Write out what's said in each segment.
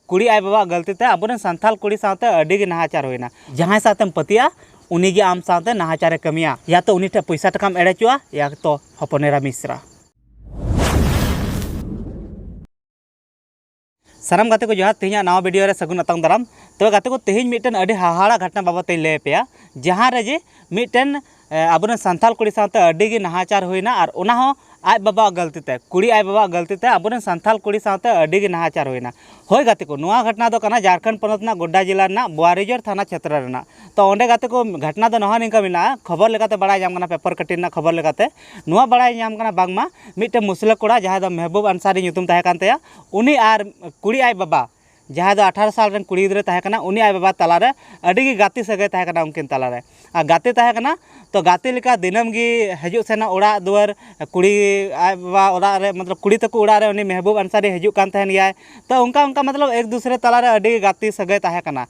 कुड़ी आय बाबा गलती ते अब सानताल कुड़ी साथे अड़ी गे नाहाचार होइना जहां साथेम पतिया उनी गे आम साथे नाहाचारे कमिया या तो उनी ठे पैसा टकाम एड़ेचुआ या तो हपनेरा मिश्रा। साराम गाते को जहाँ तेज नवा वीडियो रे सगुन अतंग दाराम तो गाते को तेज मिट्टन अड़ी हाहाड़ा घटना बाबत लय पे जहाँ रे जे मिट्टन अब सानताल कुड़ी साथे अड़ी गे नाहाचार होइना और ओना हो आज बाबा गलती ते कुड़ी आय बाबा गलती ते अब सानताल कुड़ी साथे अड़ी गे नाहाचार होइना होय गाते को नुआ घटना दो कना झारखंड पोनत ना गोड्डा जिला ना बोआरीजोर थाना क्षेत्र रेना तो ओंडे गाते को घटना दो नहा निका मिना खबर लेकाते बड़ाय जाम कना पेपर कटिंग ना खबर लेकाते नुआ बड़ाय जाम कना बांगमा मिट्टे मुसला कोड़ा जहाँ दो महबूब अंसारी nyutum ताहे कान तया उनी आर कुड़ी आय बाबा जहाँ दो 18 साल रन कुड़ी गिद्रा ताहे कना उनी आय बाबा तलारे अड़ी गे गाती सगे ताहे कना उनकिन तलारे आ गाते ताहे कना तो गाते लेका दिनम गे हजू सेना ओड़ा दुआर कुड़ी आय बाबा ओड़ा रे मतलब कुड़ी तको ओड़ा रे उनी महबूब अंसारी हजू कान तहन गया तो उनका उनका मतलब एक दूसरे तलारे अड़ी गाती सगे ताहे कना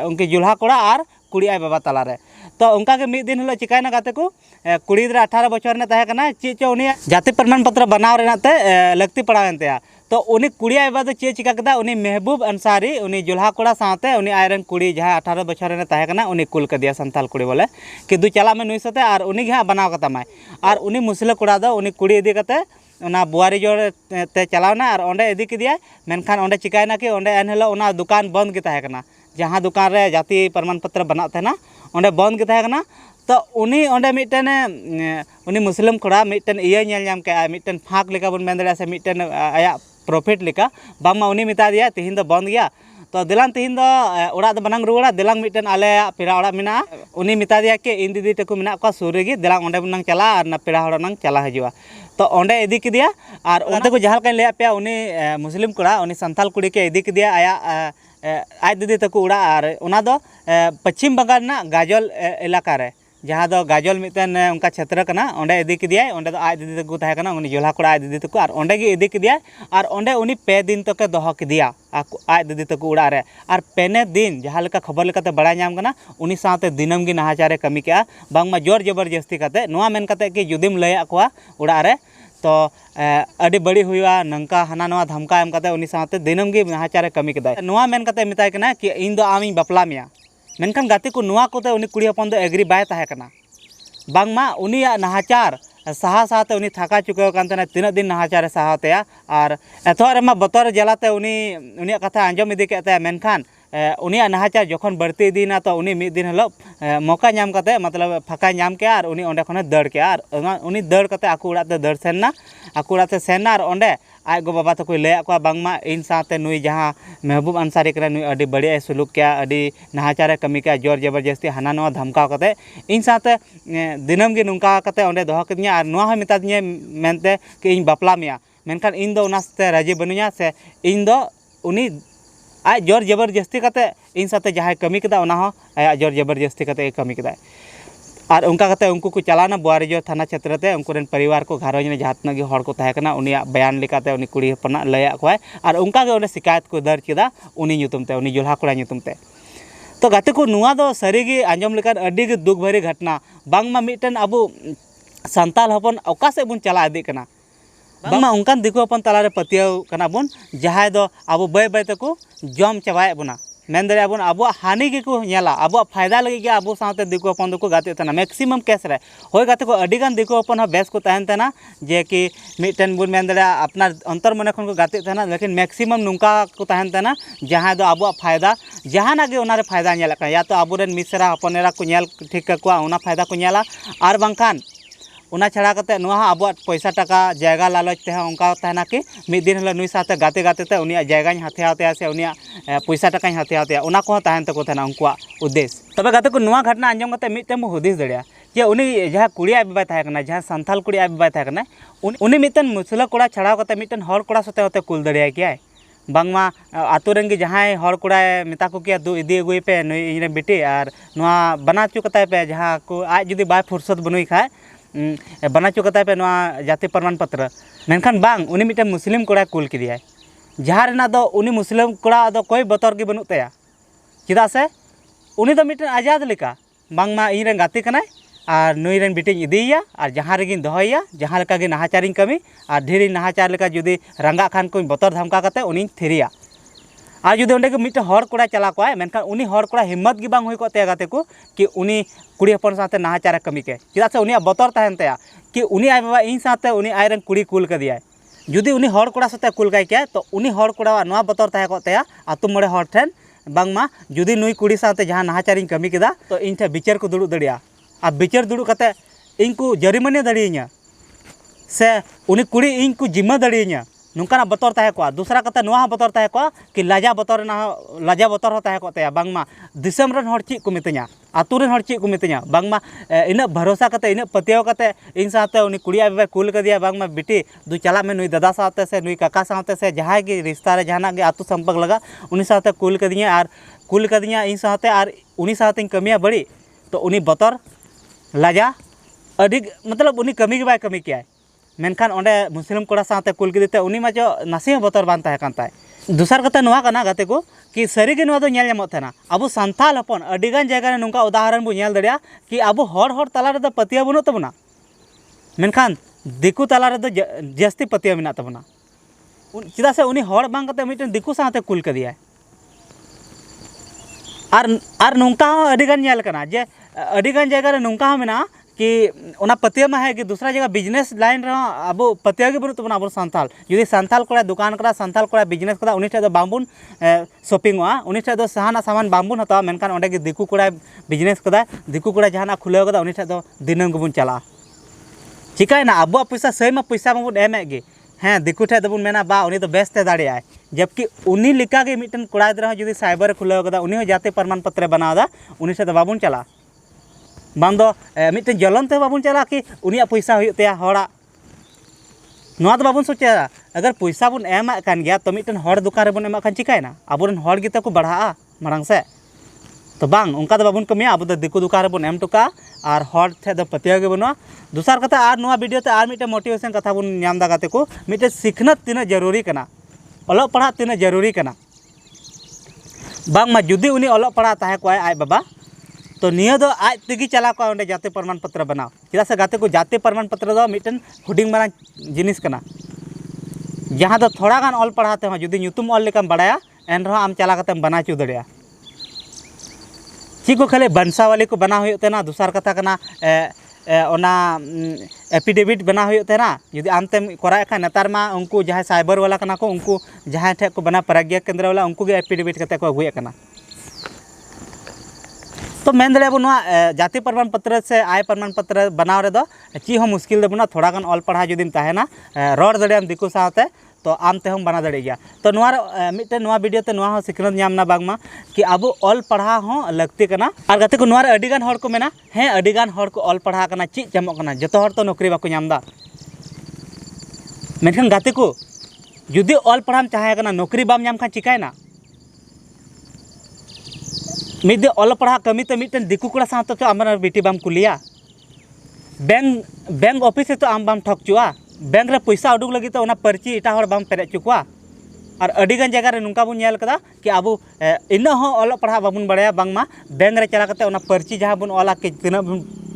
उनकी जुल्हा कोड़ा और कुड़ी आय बाबा तलारे तो उनका के मिद दिन हलो चिकायना गाते को कुड़ी गिद्रा 18 बछर ने ताहे कना चे चो उनी जाति प्रमाण पत्र बनाव रेना ते लगती पड़ावेन तया तो उनी कुड़ी आय बाबा चे चिका कदा उनी महबूब अंसारी उनी जुल्हा कोड़ा साथे उनी आयरन कुड़ी जहाँ 18 बछर ने ताहे कना उनी कुल कदिया सानताल कुड़ी बोले कि दु चला में नुई साथे और उनी गे बनाव कतामाय और उनी मुसला कोड़ा दो उनी कुड़ी इदी कते उना बोआरीजोर ते चलावना और ओंडे इदी किदिया मेनखान ओंडे चिकायना कि ओंडे एनहलो उना दुकान बंद गे ताहे कना जहाँ दुकान रे जाति प्रमाण पत्र बना था ओंडे बंद गे ताहे कना तो उनी ओंडे मिट्टन उनी मुस्लिम कोड़ा मिट्टन इया नेल नाम के मिट्टन फाक लेका बन मेन दड़िया से मिट्टन आया प्रॉफिट लेका बामा उनी मिता दिया तिहिन दो बंद गया तो दिलान तिहिन दो ओड़ा दो बनांग रुवाड़ा दिलांग मिट्टन आले पेड़ा ओड़ा मिना उनी मिता दिया कि इन दीदी तको मिना को सुर रेगी दिलांग ओंडे बनांग चला और ना पेड़ा होड़ा नांग चला हजुआ तो ओंडे इदी किदिया और ओंडे को जहाँ लैया पे उनी मुस्लिम कोड़ा उनी सानताल कुड़ी के इदी किदिया आया आज दीदी तको उड़ा और उना दो पश्चिम बंगाल ना गाजल इलाका रे जहाँ दो गाजल मिट्टन उनका क्षेत्र कना ओंडे इदी किदिया ओंडे दो आज दीदी तको ताहे कना उनी जुल्हा कोड़ा आज दीदी तको और ओंडे गे इदी किदिया और ओंडे उनी पे दिन तक दोहो किदिया आज दीदी तको उड़ा रे और पेने दिन जहाँ लेका खबर लेकाते बड़ाय नाम कना उनी साथे दिनम गे नाहाचारे कमी के बांगमा जोर जबरदस्ती काते नुआ मेन काते कि जुदिम लया कोआ उड़ा रे तो अड़ी बड़ी हुआ नंका हाना नवा धमका एम काते उनी साथे दिनम गे नाहाचारे कमी केदा नुआ मेन काते मिताय कना कि इन दो आमी बपला मिया मेनखान गाते को नुआ कोते उनी कुड़ी हपन दो एग्री बाय ताहे कना बांगमा उनिया नाहाचार साहा साथे उनी थाका चुकाव कान तने तीना दिन नाहाचारे साहातेया और एथोर मा बतर जलाते उनी कथा आंजम इदी केते मेनखान उनिया नाहाचार जखन बढ़ती दीना तो उनी मिद दिन हलो मौका नाम काते मतलब फाका नाम के और उनी ओंडे खने दड़ के और उनी दड़ काते आकु उड़ाते दड़ सेनना आकु उड़ाते सेनना और ओंडे आज गो बाबा तक लैया को बांगमा इन साथे नुई जहाँ महबूब अंसारी करे नुई अड़ी बड़िया सुलूक क्या अड़ी नाहाचारे कमी क्या जोर जबरदस्ती हाना नवा धमकाव कते इन साथे दिनम गे नुंका कते ओंडे दोहो किदिया और नुआ हो मिता दिया मेनते कि इन बपला मिया मेनखान इन दो उनासते राजी बनुया से इन दो उनी आज जोर जबरदस्ती कते इन साथे जहाँ कमी कदा उना हो आया जोर जबरदस्ती कते कमी कदा और उनका कते उनको को चलाना बोआरीजोर थाना क्षेत्र ते उनको परिवार को घारोज ने जहाँ तक हड़ को ताहे कना उनी बयान लेकाते उनी कुड़ी हपना लया कोय और उनका गे उन्हें शिकायत को दर्ज किया उनी nyutum ते उनी जुल्हा कोड़ा nyutum ते तो गाते को नुआ दो सरीगे आंजम लेकान अड़ी गे दुख भरी घटना बांगमा मिट्टन अबो सानताल हपन ओका से बुन चला इदी कना बांगमा उनकान दिकु हपन तलारे पतियाव कना बुन जहाँ दो अबो बै बै तको जम चबाए बुना मेन दरे अबन अब हानि के को नेला अब फायदा लगे के अब साथे दिको अपन दो को गाते तना मैक्सिमम केस रे होय गाते को अडिगान दिको अपन ह बेस को तहन तना जे कि मिटन बुन मेन दरे अपना अंतर मन खन को गाते तना लेकिन मैक्सिमम नुंका को तहन तना जहां दो अब फायदा जहां ना गे उनारे फायदा नेला या तो अबुरेन मिसरा अपनेरा को नेल ठीक का उना फायदा को नेला और बांखान उना छड़ा कते नुआ अब पैसा टाका जायगा लालच ते उनका तहना कि मिद दिन हलो नुई साथे गाते गाते ते उनिया जायगाኝ हाथेआते से उनिया पैसा टाकाኝ हाथेआते उना को तहन तको तहना उनका उद्देश्य तबे गाते को नुआ घटना आंजम कते मिदते मो हुदिस दड़िया जे उनी जहाँ कुड़ी आय बाय थाहे कना जहाँ सानताल कुड़ी आय बाय थाहे कना उनी मिदतन मुसला कोड़ा छड़ाव कते मिदतन हड़ कोड़ा सते होते कुल दड़िया किया बांगमा आतु रेंगे जहाँ हड़ कोड़ा मेता को किया दो इदी अगुई पे नुई इने बेटी और नुआ बना चुकता पे जहाँ को आज जुदी बाय फुर्सत बनुई खाए बना चुकता पे नुआ जाति प्रमाण पत्र मेनखान बांग उनी मिटन मुस्लिम कोड़ा कुल किदिया जहाँ रेना दो उनी मुस्लिम कोड़ा दो कोई बतर गे बनुक तया चेदा से उनी दो मिटन आजाद लेका बांगमा इन रेन गाते कनाय और नुई रेन बेटी इदिया और जहाँ रेगिन दोहया जहाँ लेका गे नाहाचारिंग कमी और ढेरी नाहाचार लेका जुदी रंगा खान को बतर धमका कते उनी थेरिया और जुदी उन्हें मिट्टे हर कोड़ा चला को मेनखान उनी हर कोड़ा हिम्मत गी बांग हुई को ते गाते को कि उनी कुड़ी हपन साथे नाहाचार कमी के चेदा से उनी बतर तहन तया कि उनी आय बाबा इन साथे उनी आयरन कुड़ी कुल कदिया जुदी उनी हर कोड़ा साथे कुल गाय के तो उनी हर कोड़ा नवा बतर तहे को तया आतु मोड़े हर ठेन बांगमा जुदी नुई कुड़ी साथे जहां नाहाचारिंग कमी केदा तो इन ठे बिचार को दुड़ु दड़िया और बिचार दुड़ु कते इनको जरिमाने दड़िया से उनी कुड़ी इनको जिम्मा दड़िया नौकाना बतर तहे को दूसरा कते नवा बतर तहे को कि लाजा बतर हो तहे को तया बांगमा दिसम रन हर ची को मितኛ आतु रन हर ची को मितኛ बांगमा इन भरोसा कते इन पतियाव कते इन साथे उनी कुड़िया बे कुल कदिया बांगमा बिटी दु चला में नुई दादा साथे से नुई काका साथे से जहां की रिश्ता रे जहाना के आतु संपर्क लगा उनी साथे कुल कदिया और कुल कदिया इन साथे और उनी साथे कमिया बड़ी तो उनी बतर लाजा अधिक मतलब उनी कमी के बाय कमी किया मेनखान ओंडे मुस्लिम कोड़ा साथे कुल किदते उनी माजो नासे बतर बान तहे कांताय दूसर कते नोआ कना गाते को कि सरी गे नोआ दो नेल ᱧᱟᱢᱚᱜ ᱛᱟᱦᱮᱱᱟ अबो संथाल हपन अडिगान जगह रे नुंका उदाहरण बो नेल दड़िया कि अबो हर हर तला रे दो पतिया बनो तबना मेनखान दिकु तला रे दो जस्ती पतिया मिना तबना चिदा से उनी हर बांग कते मिटन दिकु साथे कुल कदिया आर नुंका अडिगान नेल कना जे अडिगान जगह रे नुंका मेना कि उना पतिया में है कि दूसरा जगह बिजनेस लाइन रहा अब पतिया के बनो तबना अब संथाल जुदी संथाल कोड़ा दुकान करा संथाल कोड़ा बिजनेस करा उनी ठे दो बांबुन शॉपिंगवा उनी ठे दो सहाना सामान बांबुन हता मेनखान ओंडे के दिकु कोड़ा बिजनेस कदा दिकु कोड़ा जहाना खुलेव कदा उनी ठे दो दिनम गबुन चला चिकायना अब पैसा सही में पैसा बाबुन एमे गे हाँ दिकु ठे दबुन मेना बा उनी तो बेस्ते दाड़िया जबकि उनी लिका के मिटन कोड़ा गिदरा जुदी साइबर खुलेव कदा उनी हो जाते प्रमाण पत्र बनावदा उनी ठे दो बाबुन चला बांग दो मिटन जलन ते बाबुन चला कि उनिया पैसा हुई तया हड़ा नोआ तो बाबुन सोचा अगर पैसा बुन एमा कान गया तो मिटन हड़ दुकान रे बुन एमा कान चिकायना अबोरन हड़ गिते को बढ़ा मांग से तो बांग उनका तो बाबुन कमिया अब दिकु दुकान रे बुन एम टुका और हड़ थे दो पतिया गे बनो दूसर कथा आर नोआ वीडियो ते आर मिटन मोटिवेशन कथा बुन नाम दा गाते को मिटन सिखनत तिना जरूरी कना ओलो पढ़ा तिना जरूरी कना बांग मा जुदी उनी ओलो पढ़ा ताहे को आय बाबा तो निया दो आज तेगी चला को ओंडे जाते प्रमाण पत्र बनाओ चिदा से गाते को जाते प्रमाण पत्र दो मिटन हुडिंग मारा जिनिस कना जहां दो थोड़ा गान ऑल पढ़ाते हो जुदी ᱧᱩᱛᱩᱢ ऑल लेकम बड़ाया एन रहा आम चला कते बना चु दड़िया ची को खाली बंसावली को बना हुई तेना दूसर कथा कना ओना एफिडेविट बना हुई तेना जुदी आमते कराए खा नेतार मा उनको जहां साइबर वाला कना को उनको जहां ठे को बना प्रज्ञा केंद्र वाला उनको गे एफिडेविट कते को अगुए कना तो मेन दड़े बो जाति प्रमाण पत्र से आय प्रमाण पत्र बनाव रे दो ची हो मुश्किल दे बना थोड़ा गान ऑल पढ़ा जुदीम ताहेना रोड दड़ियाम दिकु साथे तो आम ते हम बना दड़े गया तो नोआ मिटे नोआ वीडियो ते नोआ हो सिखनत ᱧᱟᱢना बागमा कि अब ऑल पढ़ा हो लगती कना और गाते को नोआ रे अडिगान हड़ को मेना हे अडिगान हड़ को ऑल पढ़ा कना ची जमो कना जतो हड़ तो नौकरी बाको ᱧामदा मेनखान गाते को जुदी ऑल पढ़ाम चाहे कना नौकरी बाम ᱧाम खान चिकायना मिदे ऑल पढ़ा कमी तो मिटन दिकु कोड़ा साथ तो आमर बेटी बाम कुलिया बैंक ऑफिस से तो आम बाम ठकचुआ बैंक रे पैसा उडुक लगी तो ओना पर्ची इटा हड़ बाम पेरे चुकुआ और अडिगान जगह रे नुंका बुन नेल कदा कि अब इना हो ऑल पढ़ा बाबुन बड़ाया बांगमा बैंक रे चला कते ओना पर्ची जहां बुन ऑला के तिना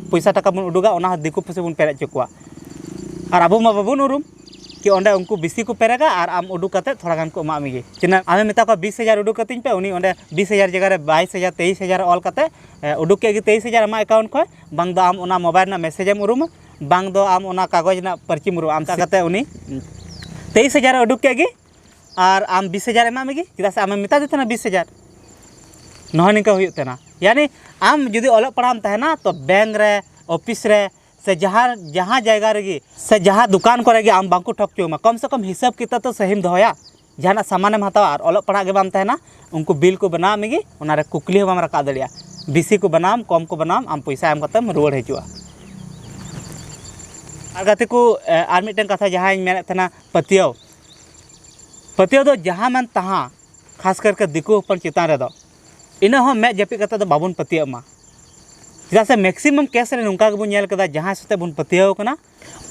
पैसा टका बुन उडुगा ओना दिकु पैसा बुन पेरे चुकुआ और अब मा बाबुन उरुम कि ओंडे उनको बिसी को पेरेगा और आम उडुक कते थोड़ा गान को एमा मेगे चिना आमे मेता को 20,000 उडुक कतिन पे उनी ओंडे 20,000 जगह रे 22,000 23,000 ऑल कते उडुक के 23,000 आमा अकाउंट को बांग दो आम ओना मोबाइल ना मैसेज एम उरुम बांग दो आम ओना कागज ना पर्ची मुरु आम कते उनी 23,000 उडुक के और आम 20,000 एमा मेगे चिदा से आमे मेता देतना 20,000 नह निका हुई तेना यानी आम जुदी ओल पढ़ाम तहना तो बैंक रे ऑफिस रे से जहाँ जगह रे से जहाँ दुकान को आम बांको ठक चुमा कम से कम हिसाब किताब तो सही दोया जहाँ सामान हतावा और ओल पढ़ा के बाम तहना उनको बिल को बना मेगी उनारे कुकली बाम रखा दड़िया बीसी को बनाम कम को बनाम आम पैसा एम कतम रुआड़ हजूआ और गाते को आर मिटन कथा जहाँ मेने तना पतियाव दो जहाँ मन तहाँ खास करके दिकु हपन चितान रे दो इना हो मे जपी कता दो बाबुन पतिया मा चिदा से मैक्सिमम केस रे नुंका गबुन नेल कदा जहाँ साथे बुन पतियाव कना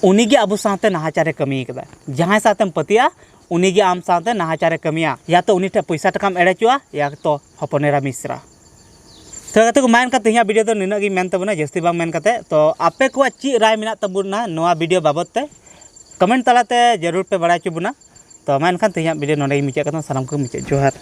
उनी गे अबु साथे नाहाचारे कमी कदा जहाँ साथेम पतिया उनी गे आम साथे नाहाचारे कमिया या तो उनी ठे पैसा टकाम एड़े चुआ या तो हपनेरा मिश्रा तो गाते को मेन कते वीडियो तो निना गी मेन तबना जस्ती बांग मेन कते तो आपे को ची राय मेना तबुना नोआ वीडियो बाबत ते कमेंट तलाते जरूर पे बड़ा चुबुना तो मेनखान वीडियो नोडे मुचाद कता सानाम को मुचाद जोहार।